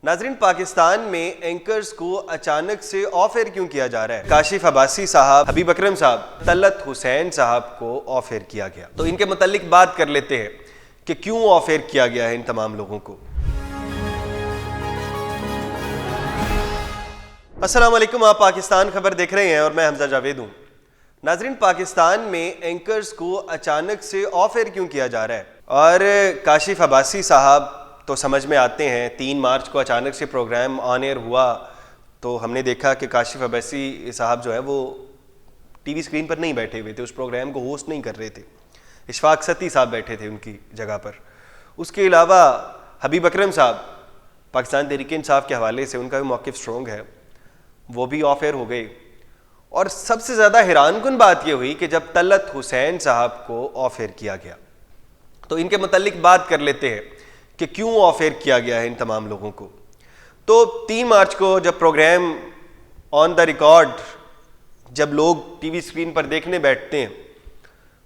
नाजरीन, पाकिस्तान में एंकर्स को अचानक से ऑफ एयर क्यों किया जा रहा है? काशिफ अब्बासी साहब, हबीब अकरम साहब, तलत हुसैन साहब को ऑफ एयर किया गया। तो इनके मुतालिक बात कर लेते हैं कि क्यों ऑफ एयर किया गया है इन तमाम लोगों को। अस्सलाम वालेकुम, आप पाकिस्तान खबर देख रहे हैं और मैं हमजा जावेद हूँ। नाजरीन, पाकिस्तान में एंकर्स को अचानक से ऑफ एयर क्यों किया जा रहा है? और काशिफ अब्बासी साहब तो समझ में आते हैं। 3 मार्च को अचानक से प्रोग्राम ऑन एयर हुआ तो हमने देखा कि काशिफ अब्बासी साहब जो है वो टीवी स्क्रीन पर नहीं बैठे हुए थे, उस प्रोग्राम को होस्ट नहीं कर रहे थे। इशफाक सती साहब बैठे थे उनकी जगह पर। उसके अलावा हबीब अकरम साहब, पाकिस्तान तहरीक-ए-इंसाफ के हवाले से उनका भी मौक़िफ़ स्ट्रॉन्ग है, वो भी ऑफ एयर हो गए। और सबसे ज़्यादा हैरानकुन बात यह हुई कि जब तलत हुसैन साहब को ऑफ एयर किया गया तो इनके मुतालिक बात कर लेते हैं कि क्यों ऑफ एयर किया गया है इन तमाम लोगों को। तो 3 मार्च को जब प्रोग्राम ऑन द रिकॉर्ड जब लोग टीवी स्क्रीन पर देखने बैठते हैं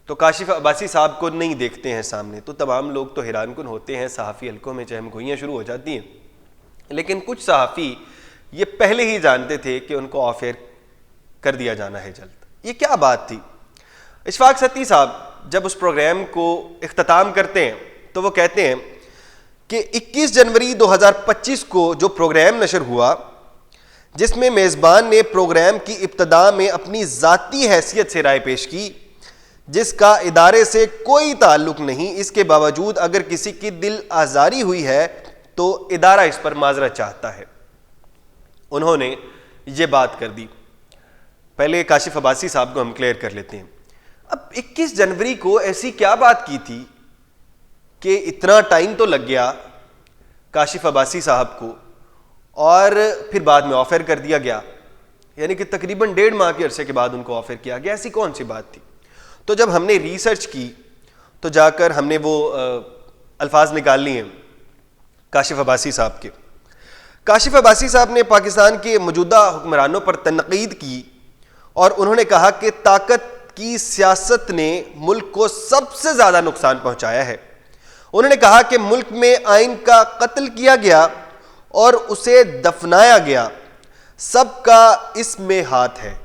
तो काशिफ अब्बासी साहब को नहीं देखते हैं सामने, तो तमाम लोग तो हैरानकुन होते हैं। सहाफ़ी हल्कों में चहमगोइयाँ शुरू हो जाती हैं। लेकिन कुछ सहाफ़ी ये पहले ही जानते थे कि उनको ऑफ एयर कर दिया जाना है जल्द। ये क्या बात थी? इशफाक सती साहब जब उस प्रोग्राम को इख्तिताम करते हैं तो वो कहते हैं कि 21 जनवरी 2025 को जो प्रोग्राम नशर हुआ जिसमें मेज़बान ने प्रोग्राम की इब्तदा में अपनी ज़ाती हैसियत से राय पेश की, जिसका इदारे से कोई ताल्लुक़ नहीं, इसके बावजूद अगर किसी की दिल आज़ारी हुई है तो इदारा इस पर माजरत चाहता है। उन्होंने ये बात कर दी। पहले काशिफ अब्बासी साहब को हम क्लियर कर लेते हैं। अब 21 जनवरी को ऐसी क्या बात की थी कि इतना टाइम तो लग गया काशिफ अब्बासी साहब को और फिर बाद में ऑफर कर दिया गया, यानी कि तकरीबन 1.5 माह के अरसे के बाद उनको ऑफर किया गया। ऐसी कौन सी बात थी? तो जब हमने रिसर्च की तो जाकर हमने वो अल्फाज निकाल लिए काशिफ अब्बासी साहब के। काशिफ अब्बासी साहब ने पाकिस्तान के मौजूदा हुक्मरानों पर तनकीद की और उन्होंने कहा कि ताकत की सियासत ने मुल्क को सबसे ज़्यादा नुकसान पहुंचाया है। उन्होंने कहा कि मुल्क में आइन का कत्ल किया गया और उसे दफनाया गया, सबका इसमें हाथ है।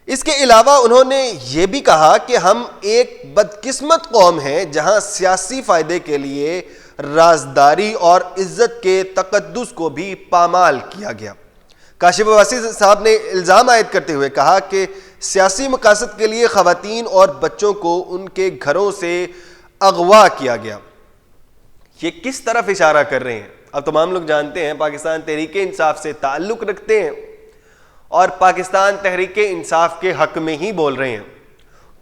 इसके अलावा उन्होंने ये भी कहा कि हम एक बदकिस्मत कौम हैं जहां सियासी फ़ायदे के लिए राजदारी और इज्जत के तकद्दुस को भी पामाल किया गया। काशिफ अब्बासी साहब ने इल्ज़ाम आयद करते हुए कहा कि सियासी मकासद के लिए ख़वातीन और बच्चों को उनके घरों से अगवा किया गया। ये किस तरफ इशारा कर रहे हैं? अब तमाम लोग जानते हैं पाकिस्तान तहरीक-ए-इंसाफ से ताल्लुक़ रखते हैं और पाकिस्तान तहरीक-ए-इंसाफ के हक़ में ही बोल रहे हैं।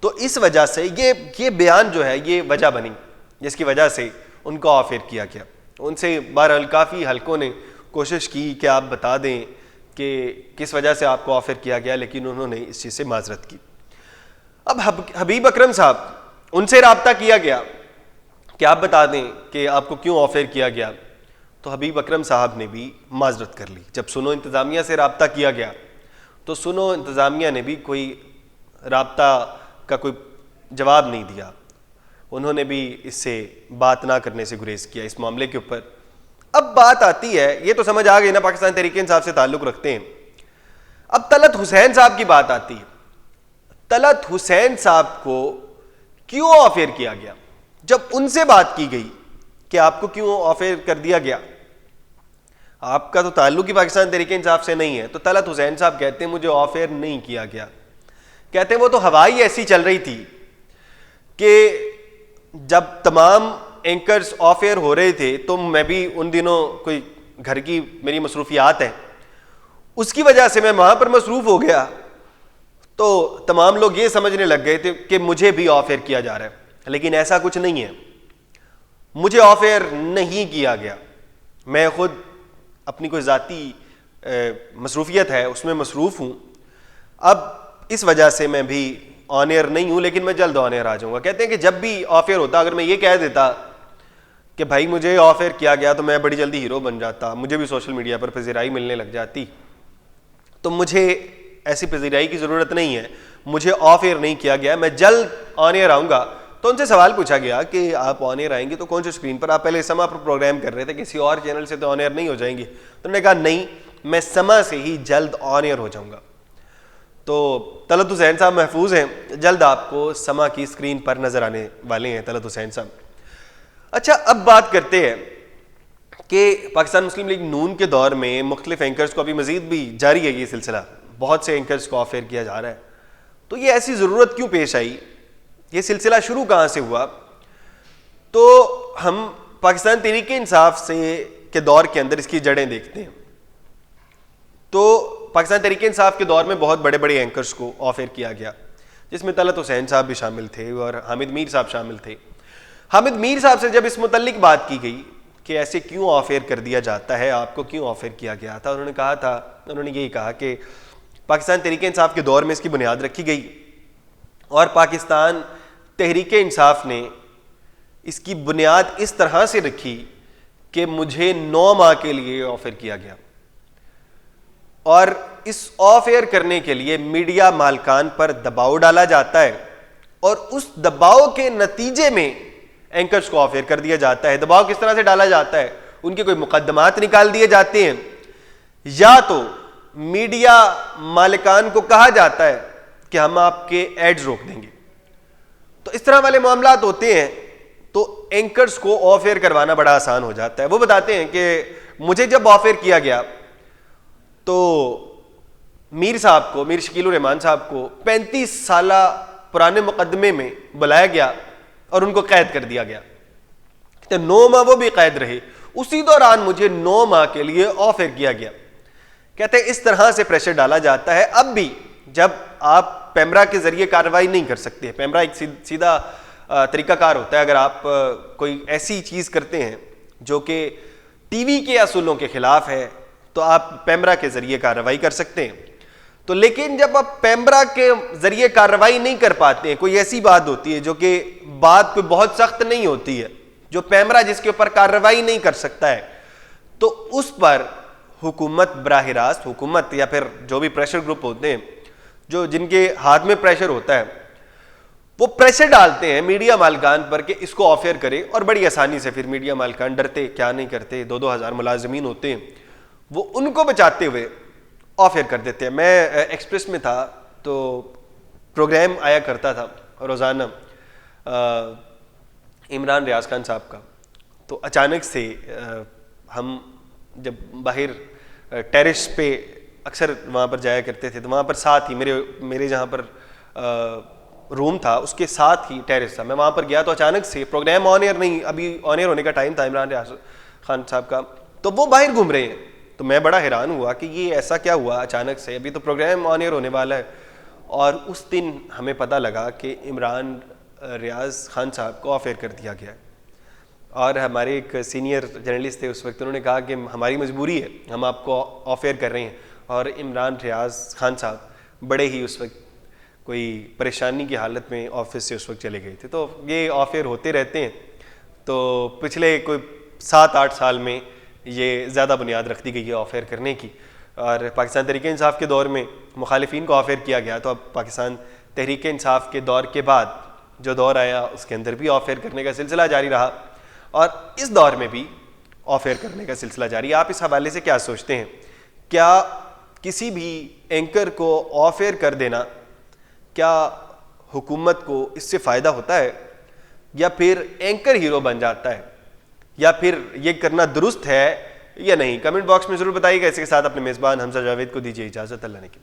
तो इस वजह से ये बयान जो है ये वजह बनी जिसकी वजह से उनको ऑफ एयर किया गया। उनसे बहरहाल काफ़ी हल्कों ने कोशिश की कि आप बता दें कि किस वजह से आपको ऑफर किया गया, लेकिन उन्होंने इस चीज़ से माजरत की। अब हबीब अकरम साहब, उनसे रब्ता किया गया कि आप बता दें कि आपको क्यों ऑफर किया गया, तो हबीब अकरम साहब ने भी माजरत कर ली। जब सुनो इंतज़ामिया से रब्ता किया गया तो सुनो इंतज़ामिया ने भी कोई रब्ता का कोई जवाब नहीं दिया। उन्होंने भी इससे बात ना करने से गुरेज किया इस मामले के ऊपर। अब बात आती है, ये तो समझ आ गई ना पाकिस्तान तहरीक-ए-इंसाफ से ताल्लुक़ रखते हैं। अब तलत हुसैन साहब की बात आती है। तलत हुसैन साहब को क्यों ऑफ एयर किया गया? जब उनसे बात की गई कि आपको क्यों ऑफ एयर कर दिया गया, आपका तो ताल्लुक़ ही पाकिस्तान तहरीक-ए-इंसाफ से नहीं है, तो तलत हुसैन साहब कहते हैं मुझे ऑफ एयर नहीं किया गया। कहते हैं वो तो हवा ही ऐसी चल रही थी कि जब तमाम एंकर्स ऑफ एयर हो रहे थे तो मैं भी उन दिनों कोई घर की मेरी मसरूफियात है, उसकी वजह से मैं वहाँ पर मसरूफ़ हो गया, तो तमाम लोग ये समझने लग गए थे कि मुझे भी ऑफ एयर किया जा रहा है। लेकिन ऐसा कुछ नहीं है, मुझे ऑफ एयर नहीं किया गया। मैं ख़ुद अपनी कोई ज़ाती मसरूफियत है उसमें मसरूफ़ हूँ। अब इस वजह से मैं भी ऑन एयर नहीं हूँ, लेकिन मैं जल्द ऑन एयर आ जाऊँगा। कहते हैं कि जब भी ऑफ एयर होता, अगर मैं ये कह देता कि भाई मुझे ऑफ एयर किया गया तो मैं बड़ी जल्दी हीरो बन जाता, मुझे भी सोशल मीडिया पर पज़ीराई मिलने लग जाती, तो मुझे ऐसी पज़ीराई की ज़रूरत नहीं है। मुझे ऑफ एयर नहीं किया गया, मैं जल्द ऑन एयर आऊँगा तो उनसे सवाल पूछा गया कि आप ऑन एयर आएंगे तो कौन सी स्क्रीन पर? आप पहले समा पर प्रोग्राम कर रहे थे, किसी और चैनल से तो ऑन एयर नहीं हो जाएंगे। तो उन्होंने कहा नहीं, मैं समा से ही जल्द ऑन एयर हो जाऊंगा। तो तलत हुसैन साहब महफूज हैं, जल्द आपको समा की स्क्रीन पर नजर आने वाले हैं तलत हुसैन साहब। अच्छा, अब बात करते हैं कि पाकिस्तान मुस्लिम लीग नून के दौर में मुख्तलिफ एंकर्स को, अभी मजीद भी जारी है ये सिलसिला, बहुत से एंकर्स को ऑफ एयर किया जा रहा है। तो ये ऐसी ज़रूरत क्यों पेश आई, ये सिलसिला शुरू कहाँ से हुआ? तो हम पाकिस्तान तहरीक इंसाफ से के दौर के अंदर इसकी जड़ें देखते हैं। तो पाकिस्तान तहरीक इंसाफ के दौर में बहुत बड़े बड़े एंकर्स को ऑफ एयर किया गया, जिसमें तलत हुसैन साहब भी शामिल थे और हामिद मीर साहब शामिल थे। हामिद मीर साहब से जब इस मुतल्लिक बात की गई कि ऐसे क्यों ऑफ एयर कर दिया जाता है, आपको क्यों ऑफ एयर किया गया था, उन्होंने यही कहा कि पाकिस्तान तहरीक इंसाफ के दौर में इसकी बुनियाद रखी गई और पाकिस्तान तहरीक इंसाफ ने इसकी बुनियाद इस तरह से रखी कि मुझे 9 माह के लिए ऑफ एयर किया गया और इस ऑफ एयर करने के लिए मीडिया मालकान पर दबाव डाला जाता है और उस दबाव के नतीजे में एंकर्स को ऑफ एयर कर दिया जाता है। दबाव किस तरह से डाला जाता है? उनके कोई मुकदमात निकाल दिए जाते हैं या तो मीडिया मालिकान को कहा जाता है कि हम आपके एड्स रोक देंगे। तो इस तरह वाले मामलात होते हैं तो एंकर्स को ऑफ एयर करवाना बड़ा आसान हो जाता है। वो बताते हैं कि मुझे जब ऑफ एयर किया गया तो मीर साहब को, मीर शकील रहमान साहब को 35 साल पुराने मुकदमे में बुलाया गया और उनको कैद कर दिया गया। तो 9 माह वो भी कैद रहे, उसी दौरान मुझे 9 माह के लिए ऑफ एयर किया गया। कहते हैं इस तरह से प्रेशर डाला जाता है। अब भी जब आप पैमरा के जरिए कार्रवाई नहीं कर सकते, पैमरा एक सीधा तरीकाकार होता है, अगर आप कोई ऐसी चीज करते हैं जो कि टीवी के असूलों के खिलाफ है तो आप पैमरा के जरिए कार्रवाई कर सकते हैं। तो लेकिन जब आप पैमरा के जरिए कार्रवाई नहीं कर पाते हैं, कोई ऐसी बात होती है जो कि बात कोई बहुत सख्त नहीं होती है, जो पैमरा जिसके ऊपर कार्रवाई नहीं कर सकता है, तो उस पर हुकूमत बराह रास्त, हुकूमत या फिर जो भी प्रेशर ग्रुप होते हैं, जो जिनके हाथ में प्रेशर होता है, वो प्रेशर डालते हैं मीडिया मालकान पर कि इसको ऑफ एयर करें और बड़ी आसानी से फिर मीडिया मालकान डरते क्या नहीं करते, 2-2 हज़ार मुलाजमीन होते हैं, वो उनको बचाते हुए ऑफ एयर कर देते हैं। मैं एक्सप्रेस में था तो प्रोग्राम आया करता था रोज़ाना इमरान रियाज खान साहब का। तो अचानक से हम जब बाहर टेरेस पे अक्सर वहाँ पर जाया करते थे, तो वहाँ पर साथ ही मेरे जहाँ पर रूम था उसके साथ ही टेरेस था। मैं वहाँ पर गया तो अचानक से प्रोग्राम ऑन एयर नहीं, अभी ऑन एयर होने का टाइम था इमरान रियाज खान साहब का, तो वो बाहर घूम रहे हैं। तो मैं बड़ा हैरान हुआ कि ये ऐसा क्या हुआ अचानक से, अभी तो प्रोग्राम ऑन एयर होने वाला है। और उस दिन हमें पता लगा कि इमरान रियाज खान साहब को ऑफ एयर कर दिया गया। और हमारे एक सीनियर जर्नलिस्ट थे उस वक्त, उन्होंने कहा कि हमारी मजबूरी है, हम आपको ऑफ एयर कर रहे हैं। और इमरान रियाज खान साहब बड़े ही उस वक्त कोई परेशानी की हालत में ऑफिस से उस वक्त चले गए थे। तो ये ऑफ एयर होते रहते हैं। तो पिछले कोई 7-8 साल में ये ज़्यादा बुनियाद रख दी गई है ऑफ एयर करने की। और पाकिस्तान तहरीक इंसाफ के दौर में मुखालिफिन को ऑफ एयर किया गया, तो अब पाकिस्तान तहरीक इंसाफ के दौर के बाद जो दौर आया उसके अंदर भी ऑफ एयर करने का सिलसिला जारी रहा और इस दौर में भी ऑफ एयर करने का सिलसिला जारी है। आप इस हवाले से क्या सोचते हैं? क्या किसी भी एंकर को ऑफ एयर कर देना, क्या हुकूमत को इससे फ़ायदा होता है या फिर एंकर हीरो बन जाता है, या फिर ये करना दुरुस्त है या नहीं? कमेंट बॉक्स में ज़रूर बताइएगा। इसके साथ अपने मेज़बान हमजा जावेद को दीजिए इजाज़त। अल्लाह ने की।